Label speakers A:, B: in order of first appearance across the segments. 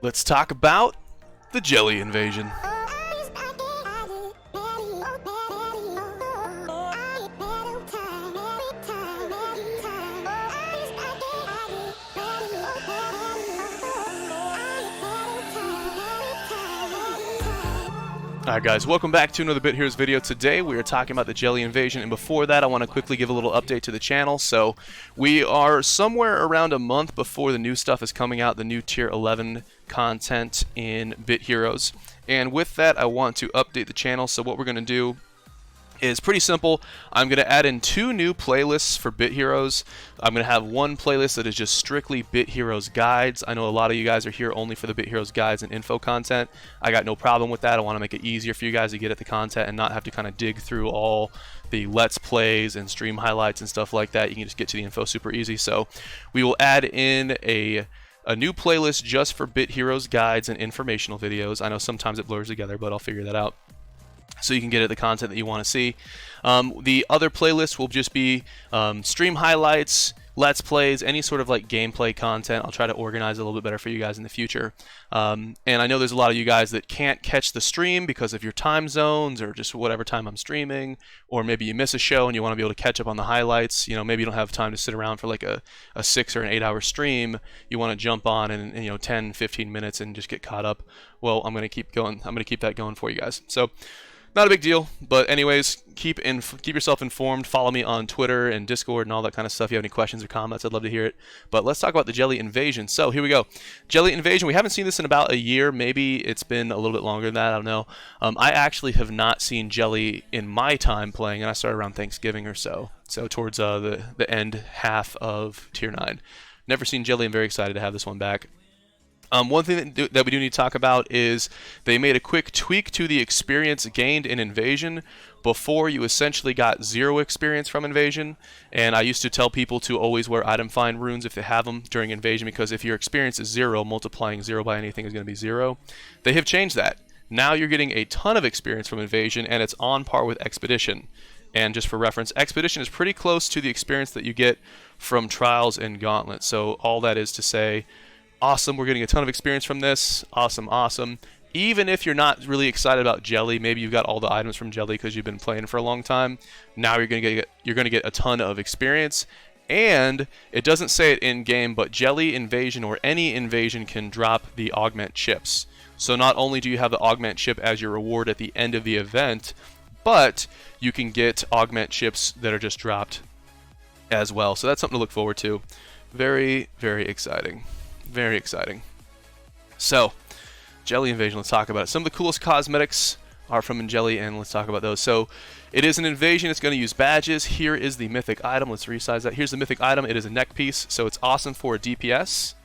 A: Let's talk about the Jelly Invasion. Alright guys, welcome back to another Bit Heroes video. Today we are talking about the Jelly Invasion, and before that I want to quickly give a little update to the channel. So we are somewhere around a month before the new stuff is coming out, the new tier 11 content in Bit Heroes. And with that I want to update the channel. So what we're going to do is pretty simple. I'm going to add in 2 new playlists for Bit Heroes. I'm going to have one playlist that is just strictly Bit Heroes guides. I know a lot of you guys are here only for the Bit Heroes guides and info content. I got no problem with that. I want to make it easier for you guys to get at the content and not have to kind of dig through all the Let's Plays and stream highlights and stuff like that. You can just get to the info super easy. So we will add in a new playlist just for Bit Heroes guides and informational videos. I know sometimes it blurs together, but I'll figure that out, so you can get at the content that you want to see. The other playlist will just be stream highlights, Let's Plays, any sort of like gameplay content. I'll try to organize it a little bit better for you guys in the future. And I know there's a lot of you guys that can't catch the stream because of your time zones or just whatever time I'm streaming, or maybe you miss a show and you want to be able to catch up on the highlights. You know, maybe you don't have time to sit around for like a 6 or an 8 hour stream. You want to jump on in 10, 15 minutes and just get caught up. Well, I'm going to keep going. I'm going to keep that going for you guys. So not a big deal, but anyways, keep yourself informed. Follow me on Twitter and Discord and all that kind of stuff. If you have any questions or comments, I'd love to hear it. But let's talk about the Jelly Invasion. So here we go. Jelly Invasion, we haven't seen this in about a year. Maybe it's been a little bit longer than that, I don't know. I actually have not seen Jelly in my time playing, and I started around Thanksgiving or so. So towards the end half of Tier 9. Never seen Jelly. I'm very excited to have this one back. One thing that we do need to talk about is they made a quick tweak to the experience gained in Invasion. Before, you essentially got 0 experience from Invasion, and I used to tell people to always wear item find runes if they have them during Invasion, because if your experience is 0, multiplying 0 by anything is going to be 0. They have changed that. Now you're getting a ton of experience from Invasion, and it's on par with Expedition. And just for reference, Expedition is pretty close to the experience that you get from Trials and Gauntlet. So all that is to say, awesome, we're getting a ton of experience from this. Awesome, awesome. Even if you're not really excited about Jelly, maybe you've got all the items from Jelly because you've been playing for a long time. Now you're going to get a ton of experience. And it doesn't say it in game, but Jelly Invasion or any Invasion can drop the augment chips. So not only do you have the augment chip as your reward at the end of the event, but you can get augment chips that are just dropped as well. So that's something to look forward to. Very, very exciting. Very exciting. So, Jelly Invasion, let's talk about it. Some of the coolest cosmetics are from Jelly, and let's talk about those. So, it is an invasion. It's going to use badges. Here is the mythic item. Let's resize that. Here's the mythic item. It is a neck piece, so it's awesome for DPS.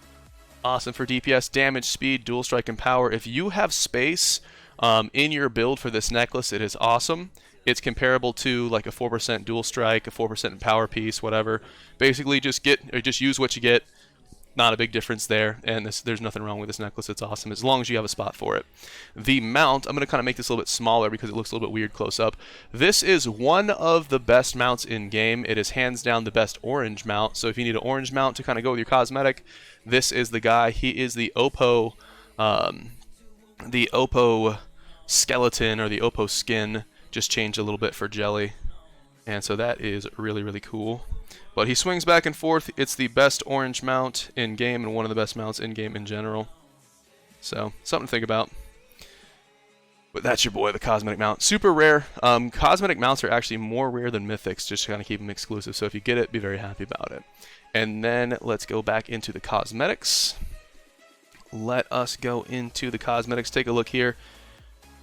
A: Awesome for DPS, damage, speed, dual strike, and power. If you have space in your build for this necklace, it is awesome. It's comparable to like a 4% dual strike, a 4% power piece, whatever. Basically, just use what you get. Not a big difference there, and there's nothing wrong with this necklace. It's awesome as long as you have a spot for it. The mount, I'm going to kind of make this a little bit smaller because it looks a little bit weird close up. This is one of the best mounts in game. It is hands down the best orange mount. So if you need an orange mount to kind of go with your cosmetic, this is the guy. He is the Oppo skeleton, or the Oppo skin, just changed a little bit for Jelly, and so that is really, really cool. But he swings back and forth. It's the best orange mount in game and one of the best mounts in game in general. So, something to think about. But that's your boy, the cosmetic mount. Super rare. Cosmetic mounts are actually more rare than mythics, just to kind of keep them exclusive. So if you get it, be very happy about it. And then let's go back into the cosmetics. Let us go into the cosmetics. Take a look here.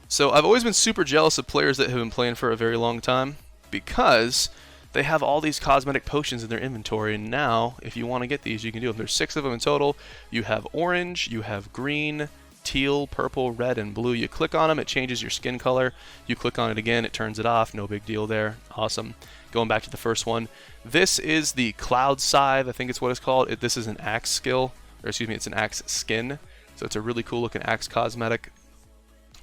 A: So I've always been super jealous of players that have been playing for a very long time, because they have all these cosmetic potions in their inventory, and now if you want to get these, you can do them. There's 6 of them in total. You have orange, you have green, teal, purple, red, and blue. You click on them, it changes your skin color. You click on it again, it turns it off. No big deal there. Awesome. Going back to the first one, this is the Cloud Scythe, I think it's what it's called. This is an axe skill, or excuse me, it's an axe skin. So it's a really cool looking axe cosmetic.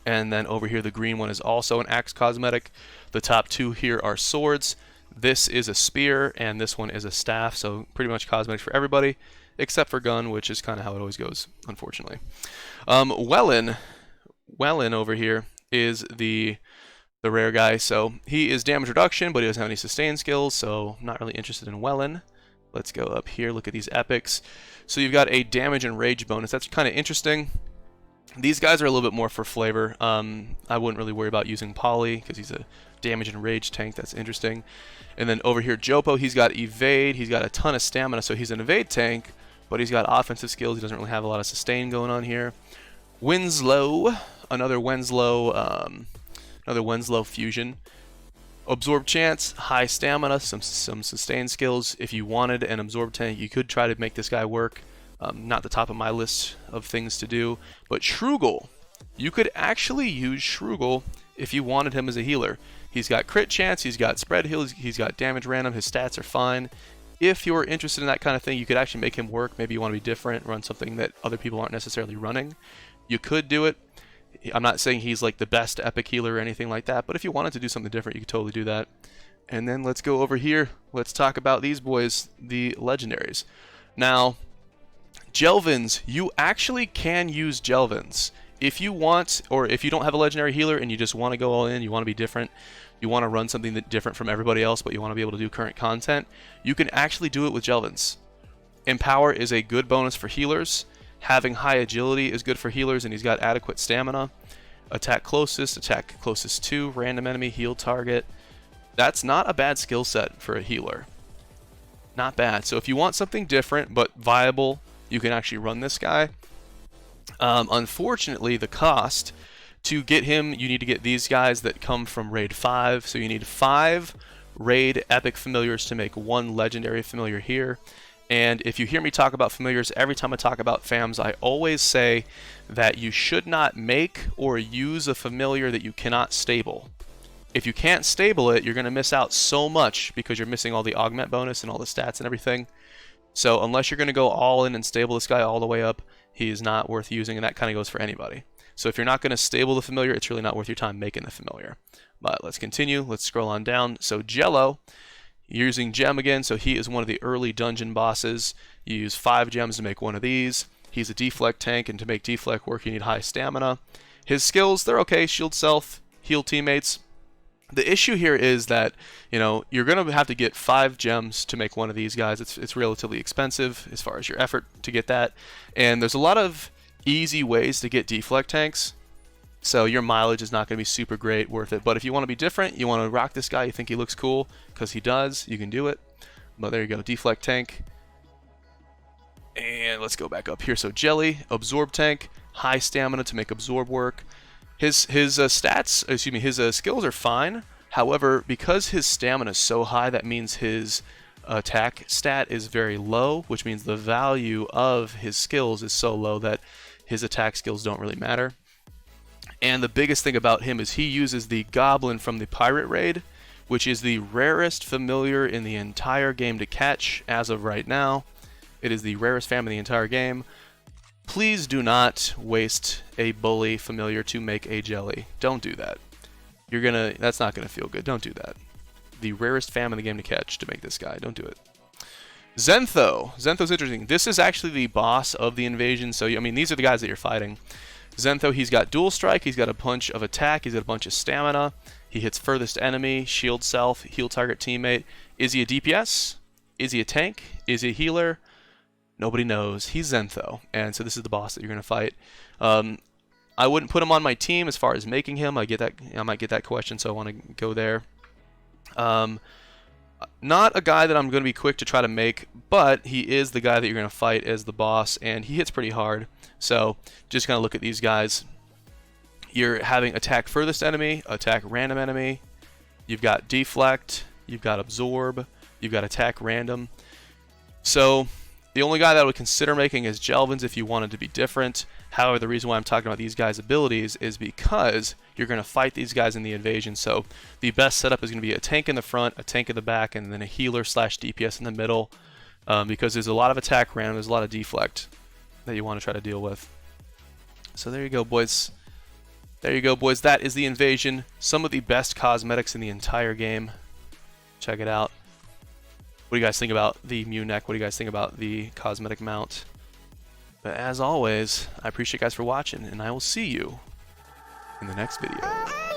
A: And then over here, the green one is also an axe cosmetic. The top 2 here are swords. This is a spear, and this one is a staff, so pretty much cosmetics for everybody. except for gun, which is kind of how it always goes, unfortunately. Wellin over here is the rare guy. So he is damage reduction, but he doesn't have any sustain skills, so I'm not really interested in Wellin. Let's go up here, look at these epics. So you've got a damage and rage bonus. That's kind of interesting. These guys are a little bit more for flavor. I wouldn't really worry about using Polly because he's a damage and rage tank. That's interesting. And then over here, Jopo, he's got evade. He's got a ton of stamina, so he's an evade tank, but he's got offensive skills. He doesn't really have a lot of sustain going on here. Winslow, another Winslow fusion. Absorb chance, high stamina, some sustain skills. If you wanted an absorb tank, you could try to make this guy work. Not the top of my list of things to do, but Shrugel. You could actually use Shrugel if you wanted him as a healer. He's got crit chance, he's got spread heal, he's got damage random, his stats are fine. If you're interested in that kind of thing, you could actually make him work. Maybe you want to be different, run something that other people aren't necessarily running. You could do it. I'm not saying he's like the best epic healer or anything like that, but if you wanted to do something different, you could totally do that. And then let's go over here. Let's talk about these boys, the Legendaries. Now, Jelvins, you actually can use Jelvins. If you want, or if you don't have a Legendary healer and you just want to go all in, you want to be different, you want to run something that different from everybody else, but you want to be able to do current content, you can actually do it with Jelvins. Empower is a good bonus for healers. Having high agility is good for healers, and he's got adequate stamina. Attack closest to, random enemy, heal target. That's not a bad skill set for a healer. Not bad. So if you want something different but viable, you can actually run this guy. Unfortunately, the cost to get him, you need to get these guys that come from Raid 5. So you need 5 Raid Epic Familiars to make 1 Legendary Familiar here. And if you hear me talk about familiars, every time I talk about fams, I always say that you should not make or use a familiar that you cannot stable. If you can't stable it, you're going to miss out so much because you're missing all the augment bonus and all the stats and everything. So unless you're going to go all in and stable this guy all the way up, he is not worth using, and that kind of goes for anybody. So if you're not going to stable the familiar, it's really not worth your time making the familiar. But let's continue. Let's scroll on down. So Jello, using gem again, so he is one of the early dungeon bosses. You use 5 gems to make one of these. He's a deflect tank, and to make deflect work you need high stamina. His skills, they're okay. Shield self, heal teammates. The issue here is that, you're going to have to get 5 gems to make one of these guys. It's relatively expensive as far as your effort to get that. And there's a lot of easy ways to get deflect tanks. So your mileage is not going to be super great, worth it. But if you want to be different, you want to rock this guy, you think he looks cool, because he does, you can do it. But there you go, deflect tank. And let's go back up here. So Jelly, absorb tank, high stamina to make absorb work. His skills are fine. However, because his stamina is so high, that means his attack stat is very low, which means the value of his skills is so low that his attack skills don't really matter. And the biggest thing about him is he uses the Goblin from the Pirate Raid, which is the rarest familiar in the entire game to catch as of right now. It is the rarest fam in the entire game. Please do not waste a bully familiar to make a jelly. Don't do that. That's not gonna feel good. Don't do that. The rarest fam in the game to catch to make this guy. Don't do it. Zentho. Zentho's interesting. This is actually the boss of the invasion. So these are the guys that you're fighting. Zentho, he's got dual strike, he's got a bunch of attack, he's got a bunch of stamina, he hits furthest enemy, shield self, heal target teammate. Is he a DPS? Is he a tank? Is he a healer? Nobody knows. He's Zentho, and so this is the boss that you're going to fight. I wouldn't put him on my team as far as making him. I might get that question, so I want to go there. Not a guy that I'm going to be quick to try to make, but he is the guy that you're going to fight as the boss, and he hits pretty hard. So just kind of look at these guys. You're having attack furthest enemy, attack random enemy. You've got deflect, you've got absorb, you've got attack random. So the only guy that I would consider making is Jelvins if you wanted to be different. However, the reason why I'm talking about these guys' abilities is because you're going to fight these guys in the invasion. So the best setup is going to be a tank in the front, a tank in the back, and then a healer / DPS in the middle. Because there's a lot of attack random, there's a lot of deflect that you want to try to deal with. So there you go, boys. There you go, boys. That is the invasion. Some of the best cosmetics in the entire game. Check it out. What do you guys think about the Mew neck? What do you guys think about the cosmetic mount? But as always, I appreciate you guys for watching, and I will see you in the next video.